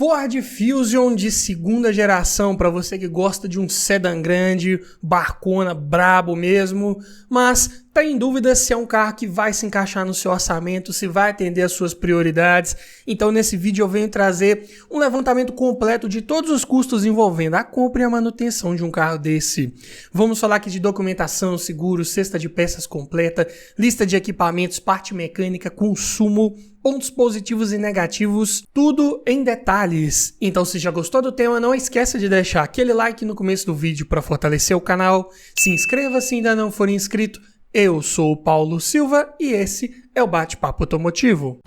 Ford Fusion de segunda geração, para você que gosta de um sedã grande, barcona, brabo mesmo, mas tá em dúvida se é um carro que vai se encaixar no seu orçamento, se vai atender às suas prioridades. Então nesse vídeo eu venho trazer um levantamento completo de todos os custos envolvendo a compra e a manutenção de um carro desse. Vamos falar aqui de documentação, seguro, cesta de peças completa, lista de equipamentos, parte mecânica, consumo, pontos positivos e negativos, tudo em detalhes. Então se já gostou do tema, não esqueça de deixar aquele like no começo do vídeo para fortalecer o canal, se inscreva se ainda não for inscrito. Eu sou o Paulo Silva e esse é o Bate-Papo Automotivo.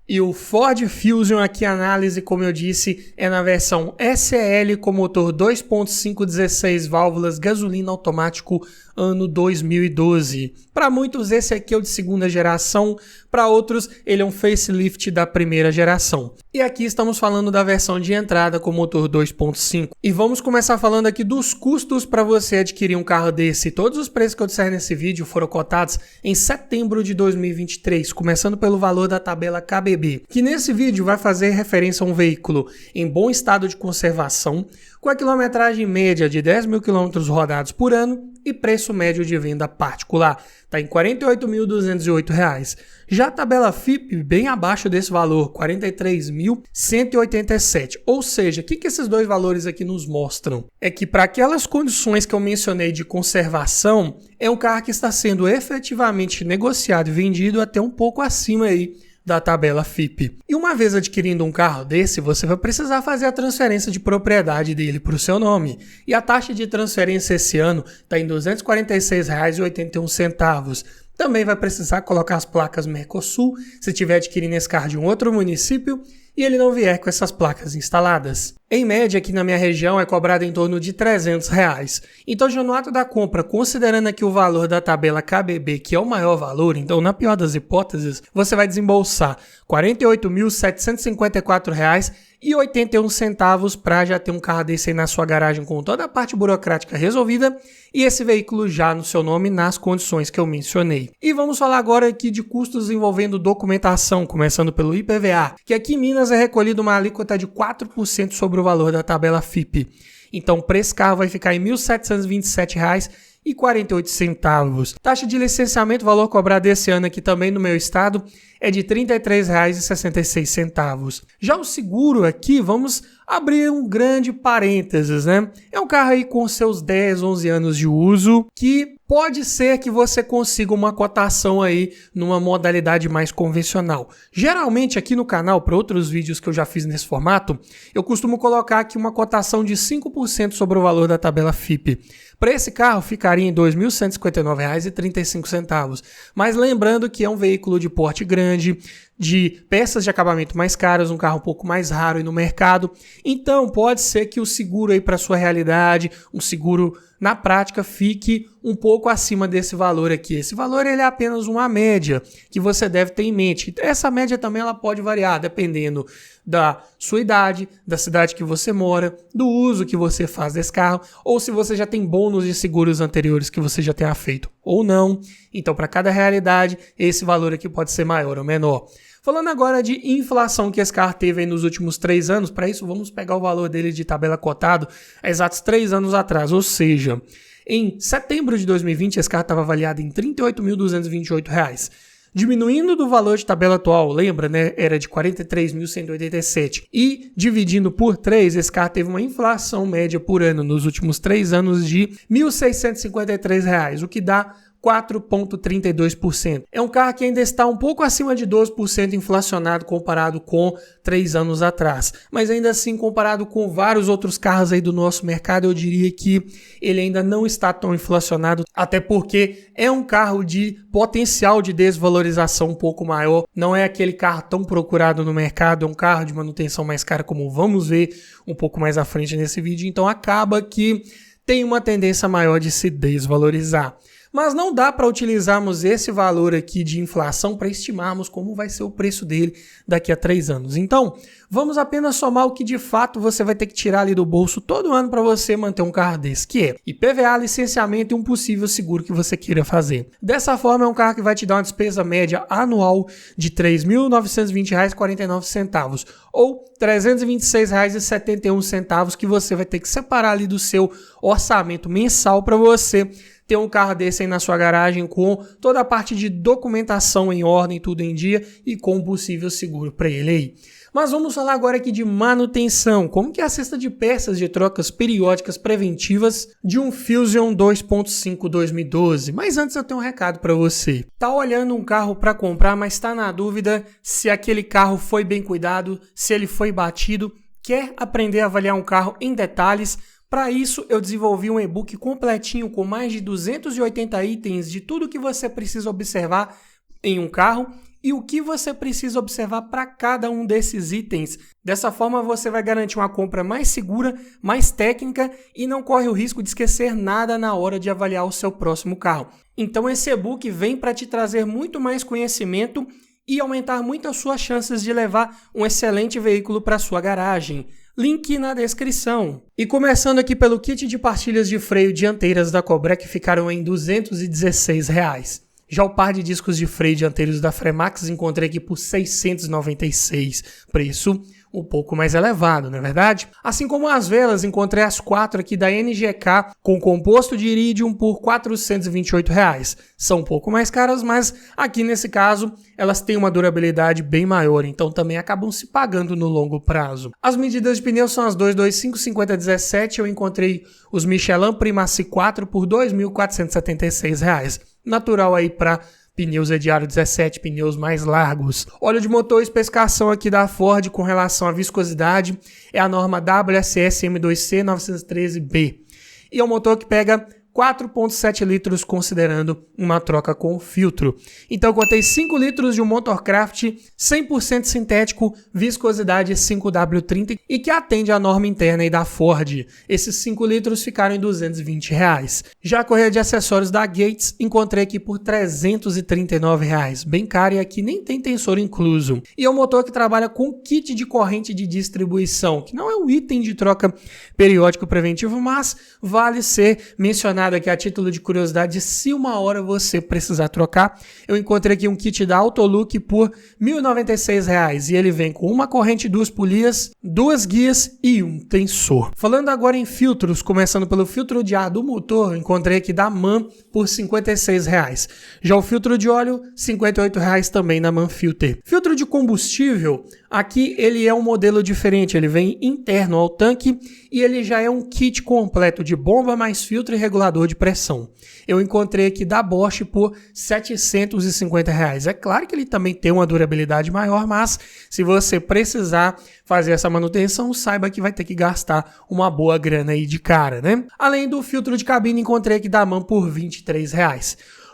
E o Ford Fusion aqui, a análise, como eu disse, é na versão SEL com motor 2.5 16 válvulas, gasolina automático, ano 2012. Para muitos esse aqui é o de segunda geração, para outros ele é um facelift da primeira geração. E aqui estamos falando da versão de entrada com motor 2.5. E vamos começar falando aqui dos custos para você adquirir um carro desse. Todos os preços que eu disser nesse vídeo foram cotados em setembro de 2023, começando pelo valor da tabela KBB, que nesse vídeo vai fazer referência a um veículo em bom estado de conservação, com a quilometragem média de 10 mil quilômetros rodados por ano e preço médio de venda particular, está em R$ 48.208. Já a tabela FIPE, bem abaixo desse valor, R$ 43.187. Ou seja, o que esses dois valores aqui nos mostram? É que para aquelas condições que eu mencionei de conservação, é um carro que está sendo efetivamente negociado e vendido até um pouco acima aí da tabela FIPE. E uma vez adquirindo um carro desse, você vai precisar fazer a transferência de propriedade dele para o seu nome. E a taxa de transferência esse ano está em R$ 246,81. Também vai precisar colocar as placas Mercosul, se estiver adquirindo esse carro de um outro município e ele não vier com essas placas instaladas. Em média, aqui na minha região, é cobrado em torno de R$ 300. Então, já no ato da compra, considerando aqui o valor da tabela KBB, que é o maior valor, então, na pior das hipóteses, você vai desembolsar R$ 48.754,81 para já ter um carro desse aí na sua garagem com toda a parte burocrática resolvida e esse veículo já no seu nome nas condições que eu mencionei. E vamos falar agora aqui de custos envolvendo documentação, começando pelo IPVA, que aqui em Minas é recolhido uma alíquota de 4% sobre o valor da tabela FIPE. Então, para esse carro vai ficar em R$ 1.727,48. Taxa de licenciamento, valor cobrado esse ano aqui também no meu estado, é de R$ 33,66. Já o seguro aqui, vamos abrir um grande parênteses, né? É um carro aí com seus 10, 11 anos de uso, que pode ser que você consiga uma cotação aí numa modalidade mais convencional. Geralmente aqui no canal, para outros vídeos que eu já fiz nesse formato, eu costumo colocar aqui uma cotação de 5% sobre o valor da tabela FIPE. Para esse carro ficaria em R$ 2.159,35. Mas lembrando que é um veículo de porte grande, de peças de acabamento mais caras, um carro um pouco mais raro aí no mercado. Então pode ser que o seguro aí para sua realidade, um seguro na prática fique um pouco acima desse valor aqui. Esse valor ele é apenas uma média que você deve ter em mente. Essa média também ela pode variar dependendo da sua idade, da cidade que você mora, do uso que você faz desse carro, ou se você já tem bônus de seguros anteriores que você já tenha feito ou não. Então, para cada realidade, esse valor aqui pode ser maior ou menor. Falando agora de inflação que esse carro teve aí nos últimos 3 anos, para isso vamos pegar o valor dele de tabela cotado há exatos 3 anos atrás, ou seja, em setembro de 2020 esse carro estava avaliado em R$ 38.228. Diminuindo do valor de tabela atual, lembra, né? Era de R$ 43.187. E dividindo por 3, esse carro teve uma inflação média por ano nos últimos 3 anos de R$ 1.653, o que dá 4,32%. É um carro que ainda está um pouco acima de 12% inflacionado comparado com 3 anos atrás. Mas ainda assim, comparado com vários outros carros aí do nosso mercado, eu diria que ele ainda não está tão inflacionado, até porque é um carro de potencial de desvalorização um pouco maior. Não é aquele carro tão procurado no mercado, é um carro de manutenção mais cara, como vamos ver um pouco mais à frente nesse vídeo. Então acaba que tem uma tendência maior de se desvalorizar. Mas não dá para utilizarmos esse valor aqui de inflação para estimarmos como vai ser o preço dele daqui a 3 anos. Então, vamos apenas somar o que de fato você vai ter que tirar ali do bolso todo ano para você manter um carro desse, que é IPVA, licenciamento e um possível seguro que você queira fazer. Dessa forma, é um carro que vai te dar uma despesa média anual de R$ 3.920,49 ou R$ 326,71 que você vai ter que separar ali do seu orçamento mensal para você ter um carro desse aí na sua garagem com toda a parte de documentação em ordem, tudo em dia e com um possível seguro para ele aí. Mas vamos falar agora aqui de manutenção. Como que é a cesta de peças de trocas periódicas preventivas de um Fusion 2.5 2012? Mas antes eu tenho um recado para você. Tá olhando um carro para comprar, mas está na dúvida se aquele carro foi bem cuidado, se ele foi batido, quer aprender a avaliar um carro em detalhes? Para isso, eu desenvolvi um e-book completinho com mais de 280 itens de tudo que você precisa observar em um carro e o que você precisa observar para cada um desses itens. Dessa forma, você vai garantir uma compra mais segura, mais técnica e não corre o risco de esquecer nada na hora de avaliar o seu próximo carro. Então, esse e-book vem para te trazer muito mais conhecimento e aumentar muito as suas chances de levar um excelente veículo para sua garagem. Link na descrição. E começando aqui pelo kit de pastilhas de freio dianteiras da Cobrec que ficaram em R$ 216. Já o par de discos de freio dianteiros da Fremax encontrei aqui por R$ 696, preço um pouco mais elevado, não é verdade? Assim como as velas, encontrei as 4 aqui da NGK com composto de iridium por R$ 428. São um pouco mais caras, mas aqui nesse caso elas têm uma durabilidade bem maior, então também acabam se pagando no longo prazo. As medidas de pneu são as 225/5017, eu encontrei os Michelin Primacy 4 por R$ 2.476. Natural aí para pneus de aro 17, pneus mais largos. Óleo de motor, especificação aqui da Ford com relação à viscosidade é a norma WSS M2C 913B. E é um motor que pega 4,7 litros considerando uma troca com filtro. Então eu contei 5 litros de um Motorcraft 100% sintético, viscosidade 5W30 e que atende à norma interna aí da Ford. Esses 5 litros ficaram em R$ 220. Já a correia de acessórios da Gates encontrei aqui por R$ 339, bem caro e aqui nem tem tensor incluso. E é um motor que trabalha com kit de corrente de distribuição, que não é um item de troca periódico preventivo, mas vale ser mencionado aqui a título de curiosidade, se uma hora você precisar trocar. Eu encontrei aqui um kit da Autolook por R$ 1.096 e ele vem com uma corrente, 2 polias, 2 guias e um tensor. Falando agora em filtros, começando pelo filtro de ar do motor, encontrei aqui da MAN por R$ 56. Já o filtro de óleo, R$ 58 também na MAN Filter. Filtro de combustível, aqui ele é um modelo diferente, ele vem interno ao tanque e ele já é um kit completo de bomba mais filtro e regulador de pressão. Eu encontrei aqui da Bosch por R$ 750. É claro que ele também tem uma durabilidade maior, mas se você precisar fazer essa manutenção, saiba que vai ter que gastar uma boa grana aí de cara, né? Além do filtro de cabine, encontrei aqui da MAN por R$ 23.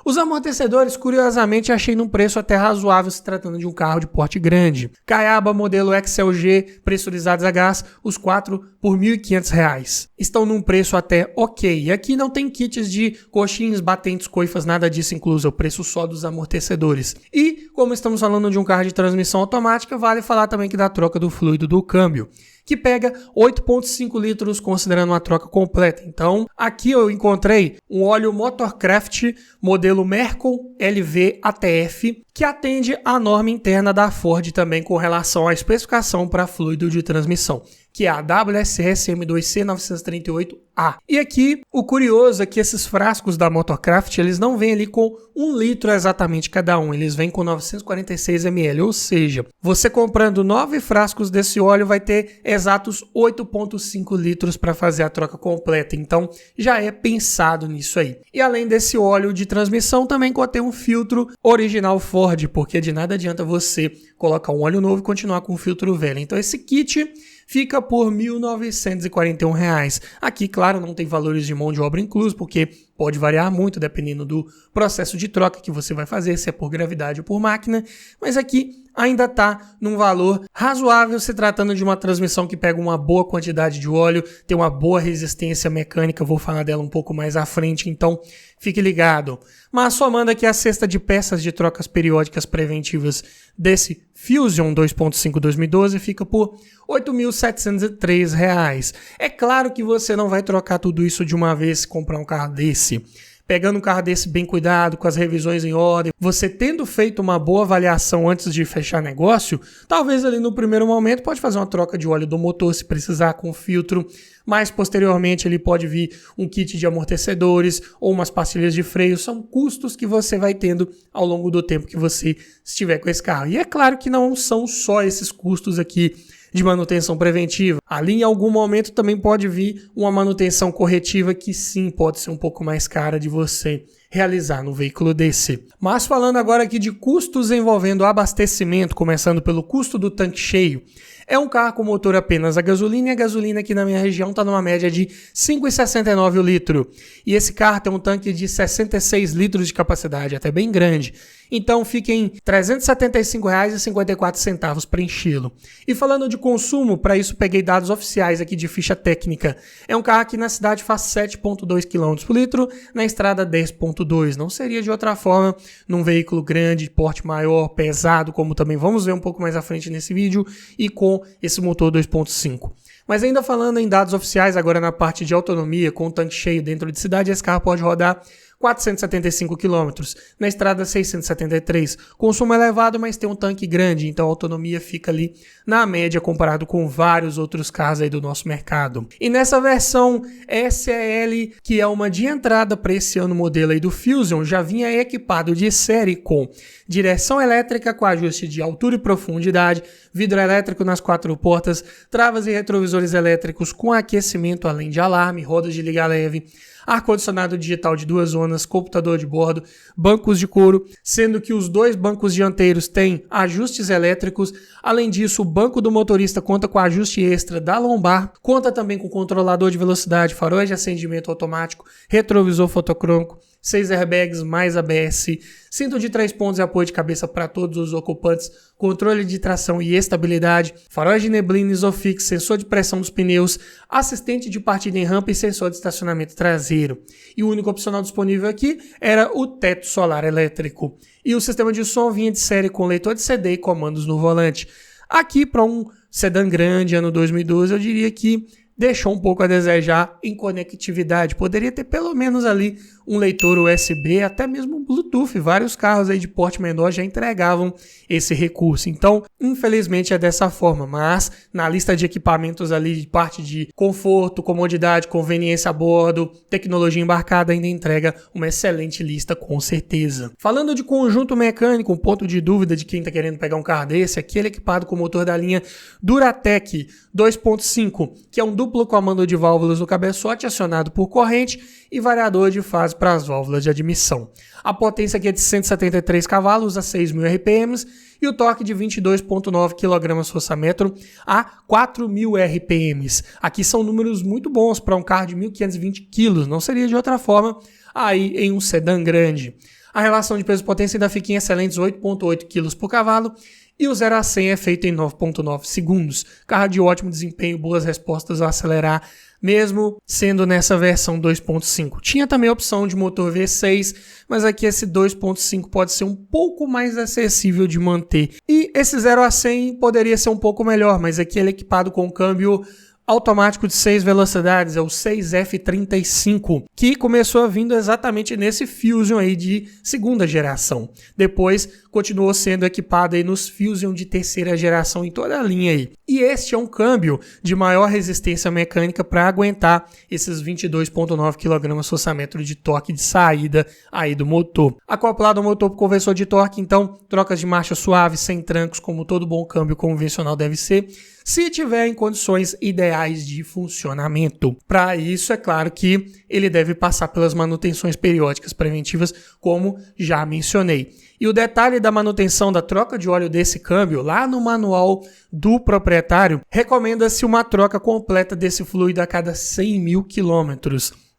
Os amortecedores, curiosamente, achei num preço até razoável se tratando de um carro de porte grande. Caiaba modelo XLG pressurizados a gás, os 4 por R$ 1.500. Estão num preço até ok. E aqui não tem kits de coxins, batentes, coifas, nada disso incluso, é o preço só dos amortecedores. E, como estamos falando de um carro de transmissão automática, vale falar também que da troca do fluido do câmbio, que pega 8,5 litros considerando uma troca completa. Então, aqui eu encontrei um óleo Motorcraft modelo Mercury LV ATF, que atende à norma interna da Ford também com relação à especificação para fluido de transmissão, que é a WSS M2C 938A. E aqui, o curioso é que esses frascos da Motorcraft, eles não vêm ali com 1 litro exatamente cada um, eles vêm com 946 ml, ou seja, você comprando 9 frascos desse óleo vai ter exatos 8,5 litros para fazer a troca completa, então já é pensado nisso aí. E além desse óleo de transmissão, também contém um filtro original Ford, porque de nada adianta você colocar um óleo novo e continuar com um filtro velho. Então esse kit fica por R$ 1.941. Aqui, claro, não tem valores de mão de obra incluso, porque pode variar muito dependendo do processo de troca que você vai fazer, se é por gravidade ou por máquina, mas aqui ainda está num valor razoável, se tratando de uma transmissão que pega uma boa quantidade de óleo, tem uma boa resistência mecânica, vou falar dela um pouco mais à frente, então fique ligado. Mas somando aqui a cesta de peças de trocas periódicas preventivas desse Fusion 2.5 2012, fica por R$ 8.703. É claro que você não vai trocar tudo isso de uma vez se comprar um carro desse. Pegando um carro desse bem cuidado, com as revisões em ordem, você tendo feito uma boa avaliação antes de fechar negócio, talvez ali no primeiro momento pode fazer uma troca de óleo do motor se precisar com filtro, mas posteriormente ele pode vir um kit de amortecedores ou umas pastilhas de freio, são custos que você vai tendo ao longo do tempo que você estiver com esse carro. E é claro que não são só esses custos aqui de manutenção preventiva. Ali em algum momento também pode vir uma manutenção corretiva que sim pode ser um pouco mais cara de você realizar no veículo desse. Mas falando agora aqui de custos envolvendo abastecimento, começando pelo custo do tanque cheio, é um carro com motor apenas a gasolina, e a gasolina aqui na minha região está numa média de 5,69 o litro. E esse carro tem um tanque de 66 litros de capacidade, até bem grande. Então fica em R$ 375,54 para enchê-lo. E falando de consumo, para isso peguei dados oficiais aqui de ficha técnica. É um carro que na cidade faz 7,2 km por litro, na estrada 10,2. Não seria de outra forma num veículo grande, porte maior, pesado, como também vamos ver um pouco mais à frente nesse vídeo, e com esse motor 2.5. Mas ainda falando em dados oficiais, agora na parte de autonomia, com o tanque cheio dentro de cidade, esse carro pode rodar 475 km, na estrada 673. Consumo elevado, mas tem um tanque grande, então a autonomia fica ali na média comparado com vários outros carros aí do nosso mercado. E nessa versão SEL, que é uma de entrada para esse ano modelo aí do Fusion, já vinha equipado de série com direção elétrica com ajuste de altura e profundidade, vidro elétrico nas 4 portas, travas e retrovisores elétricos com aquecimento além de alarme, rodas de liga leve, ar-condicionado digital de 2 zonas, computador de bordo, bancos de couro, sendo que os 2 bancos dianteiros têm ajustes elétricos. Além disso, o banco do motorista conta com ajuste extra da lombar, conta também com controlador de velocidade, faróis de acendimento automático, retrovisor fotocrômico, 6 airbags mais ABS, cinto de 3 pontos e apoio de cabeça para todos os ocupantes, controle de tração e estabilidade, faróis de neblina Isofix, sensor de pressão dos pneus, assistente de partida em rampa e sensor de estacionamento traseiro. E o único opcional disponível aqui era o teto solar elétrico. E o sistema de som vinha de série com leitor de CD e comandos no volante. Aqui, para um sedã grande, ano 2012, eu diria que deixou um pouco a desejar em conectividade. Poderia ter pelo menos ali um leitor USB, até mesmo um Bluetooth. Vários carros aí de porte menor já entregavam esse recurso. Então, infelizmente é dessa forma, mas na lista de equipamentos ali de parte de conforto, comodidade, conveniência a bordo, tecnologia embarcada, ainda entrega uma excelente lista com certeza. Falando de conjunto mecânico, um ponto de dúvida de quem está querendo pegar um carro desse, aquele equipado com motor da linha Duratec 2.5, que é um duplo comando de válvulas no cabeçote acionado por corrente e variador de fase para as válvulas de admissão. A potência aqui é de 173 cavalos a 6.000 RPM e o torque de 22,9 kgfm a 4.000 RPM. Aqui são números muito bons para um carro de 1.520 kg, não seria de outra forma aí em um sedã grande. A relação de peso-potência ainda fica em excelentes 8,8 kg por cavalo e o 0 a 100 é feito em 9,9 segundos. Carro de ótimo desempenho, boas respostas ao acelerar, mesmo sendo nessa versão 2.5. Tinha também a opção de motor V6, mas aqui esse 2.5 pode ser um pouco mais acessível de manter. E esse 0 a 100 poderia ser um pouco melhor, mas aqui ele é equipado com câmbio automático de 6 velocidades, é o 6F35, que começou vindo exatamente nesse Fusion aí de segunda geração. Depois continuou sendo equipado aí nos Fusion de terceira geração em toda a linha aí. E este é um câmbio de maior resistência mecânica para aguentar esses 22,9 kgfm de torque de saída aí do motor. Acoplado ao motor por conversor de torque, então, trocas de marcha suaves, sem trancos, como todo bom câmbio convencional deve ser, se tiver em condições ideais de funcionamento. Para isso, é claro que ele deve passar pelas manutenções periódicas preventivas, como já mencionei. E o detalhe da manutenção da troca de óleo desse câmbio, lá no manual do proprietário, recomenda-se uma troca completa desse fluido a cada 100.000 km.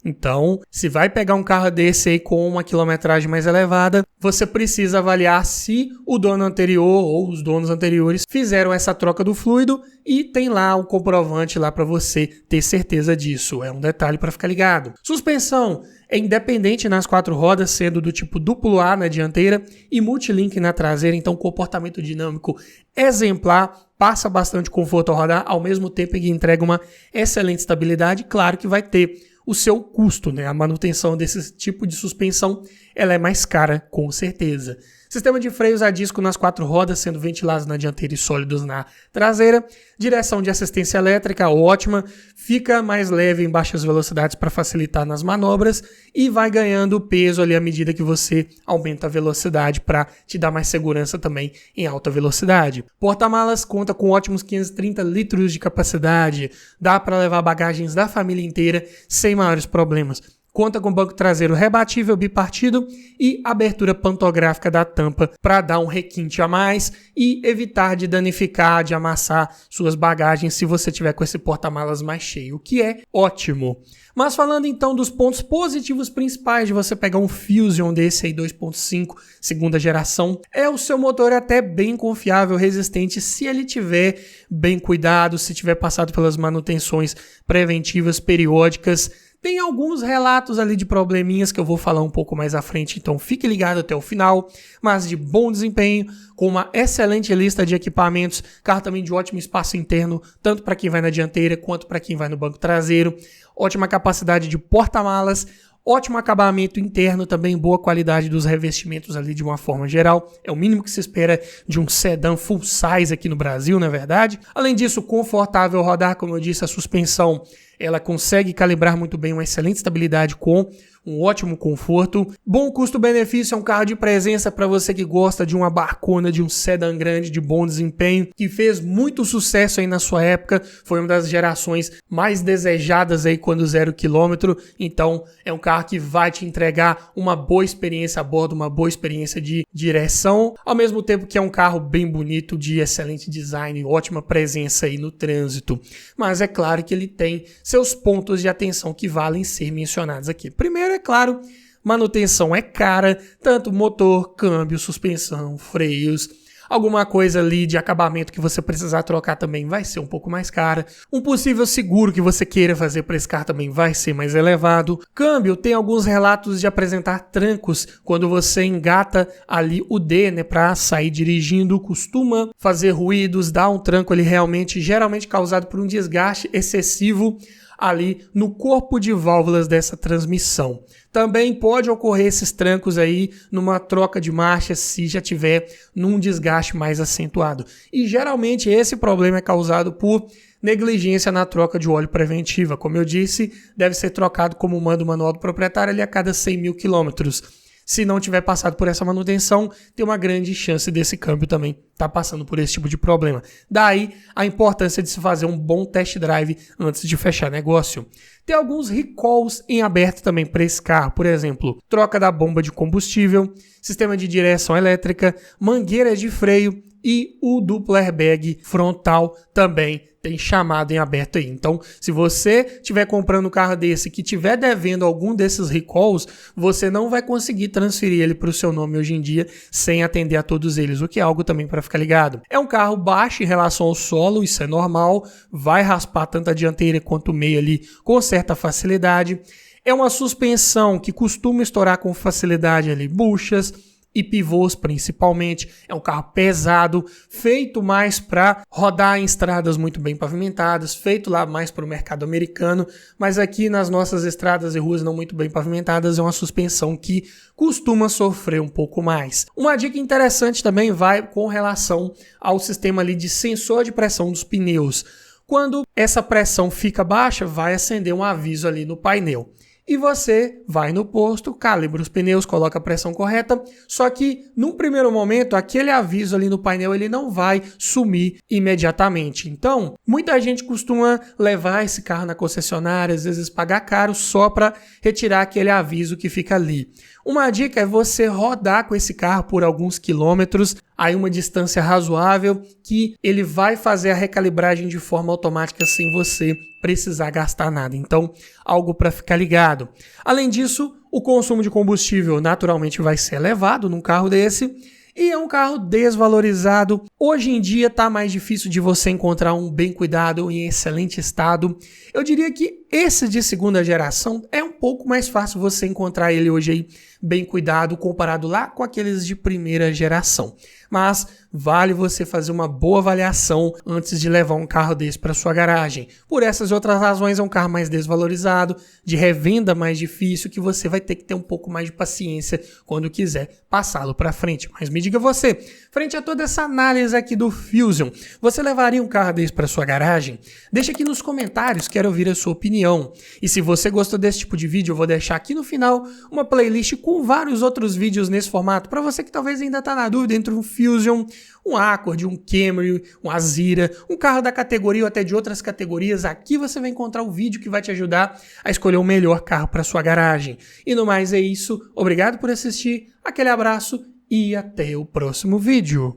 Então, se vai pegar um carro desse aí com uma quilometragem mais elevada, você precisa avaliar se o dono anterior ou os donos anteriores fizeram essa troca do fluido e tem lá um comprovante lá para você ter certeza disso. É um detalhe para ficar ligado. Suspensão é independente nas 4 rodas, sendo do tipo duplo A na dianteira e multilink na traseira, então comportamento dinâmico exemplar, passa bastante conforto ao rodar, ao mesmo tempo que entrega uma excelente estabilidade. Claro que vai ter o seu custo, né? A manutenção desse tipo de suspensão, ela é mais cara, com certeza. Sistema de freios a disco nas 4 rodas, sendo ventilados na dianteira e sólidos na traseira. Direção de assistência elétrica ótima, fica mais leve em baixas velocidades para facilitar nas manobras e vai ganhando peso ali à medida que você aumenta a velocidade para te dar mais segurança também em alta velocidade. Porta-malas conta com ótimos 530 litros de capacidade, dá para levar bagagens da família inteira sem maiores problemas. Conta com banco traseiro rebatível bipartido e abertura pantográfica da tampa para dar um requinte a mais e evitar de danificar, de amassar suas bagagens se você tiver com esse porta-malas mais cheio, o que é ótimo. Mas falando então dos pontos positivos principais de você pegar um Fusion desse aí 2.5 segunda geração, é o seu motor até bem confiável, resistente, se ele tiver bem cuidado, se tiver passado pelas manutenções preventivas periódicas. Tem alguns relatos ali de probleminhas que eu vou falar um pouco mais à frente, então fique ligado até o final, mas de bom desempenho, com uma excelente lista de equipamentos, carro também de ótimo espaço interno, tanto para quem vai na dianteira quanto para quem vai no banco traseiro, ótima capacidade de porta-malas, ótimo acabamento interno, também boa qualidade dos revestimentos ali de uma forma geral. É o mínimo que se espera de um sedã full size aqui no Brasil, não é verdade? Além disso, confortável rodar, como eu disse, a suspensão ela consegue calibrar muito bem uma excelente estabilidade com um ótimo conforto. Bom custo-benefício, é um carro de presença para você que gosta de uma barcona, de um sedã grande, de bom desempenho, que fez muito sucesso aí na sua época, foi uma das gerações mais desejadas aí quando 0 km, então é um carro que vai te entregar uma boa experiência a bordo, uma boa experiência de direção, ao mesmo tempo que é um carro bem bonito, de excelente design, ótima presença aí no trânsito. Mas é claro que ele tem seus pontos de atenção que valem ser mencionados aqui. Primeiro, é claro, manutenção é cara, tanto motor, câmbio, suspensão, freios, alguma coisa ali de acabamento que você precisar trocar também vai ser um pouco mais cara. Um possível seguro que você queira fazer para esse carro também vai ser mais elevado. Câmbio, tem alguns relatos de apresentar trancos quando você engata ali o D, né, para sair dirigindo, costuma fazer ruídos, dar um tranco ali realmente, geralmente causado por um desgaste excessivo ali no corpo de válvulas dessa transmissão. Também pode ocorrer esses trancos aí numa troca de marcha se já tiver num desgaste mais acentuado. E geralmente esse problema é causado por negligência na troca de óleo preventiva. Como eu disse, deve ser trocado como manda o manual do proprietário ali a cada 100 mil quilômetros. Se não tiver passado por essa manutenção, tem uma grande chance desse câmbio também estar passando por esse tipo de problema. Daí a importância de se fazer um bom test drive antes de fechar negócio. Tem alguns recalls em aberto também para esse carro, por exemplo, troca da bomba de combustível, sistema de direção elétrica, mangueira de freio e o duplo airbag frontal também tem chamado em aberto aí. Então, se você estiver comprando um carro desse que estiver devendo algum desses recalls, você não vai conseguir transferir ele para o seu nome hoje em dia sem atender a todos eles, o que é algo também para ficar ligado. É um carro baixo em relação ao solo, isso é normal, vai raspar tanto a dianteira quanto o meio ali com certa facilidade. É uma suspensão que costuma estourar com facilidade ali buchas e pivôs principalmente. É um carro pesado, feito mais para rodar em estradas muito bem pavimentadas, feito lá mais para o mercado americano, mas aqui nas nossas estradas e ruas não muito bem pavimentadas é uma suspensão que costuma sofrer um pouco mais. Uma dica interessante também vai com relação ao sistema ali de sensor de pressão dos pneus. Quando essa pressão fica baixa, vai acender um aviso ali no painel. E você vai no posto, calibra os pneus, coloca a pressão correta, só que num primeiro momento aquele aviso ali no painel ele não vai sumir imediatamente. Então, muita gente costuma levar esse carro na concessionária, às vezes pagar caro só para retirar aquele aviso que fica ali. Uma dica é você rodar com esse carro por alguns quilômetros, aí uma distância razoável, que ele vai fazer a recalibragem de forma automática sem você precisar gastar nada. Então, algo para ficar ligado. Além disso, o consumo de combustível naturalmente vai ser elevado num carro desse, e é um carro desvalorizado. Hoje em dia está mais difícil de você encontrar um bem cuidado em excelente estado. Eu diria que esse de segunda geração é um pouco mais fácil você encontrar ele hoje aí bem cuidado comparado lá com aqueles de primeira geração. Mas vale você fazer uma boa avaliação antes de levar um carro desse para sua garagem. Por essas e outras razões, é um carro mais desvalorizado, de revenda mais difícil, que você vai ter que ter um pouco mais de paciência quando quiser passá-lo para frente. Mas me diga você, frente a toda essa análise aqui do Fusion, você levaria um carro desse para sua garagem? Deixa aqui nos comentários, quero ouvir a sua opinião. E se você gostou desse tipo de vídeo, eu vou deixar aqui no final uma playlist com vários outros vídeos nesse formato, para você que talvez ainda está na dúvida entre um Fusion, um Accord, um Camry, um Azira, um carro da categoria ou até de outras categorias. Aqui você vai encontrar o vídeo que vai te ajudar a escolher o melhor carro para sua garagem. E no mais é isso, obrigado por assistir, aquele abraço e até o próximo vídeo.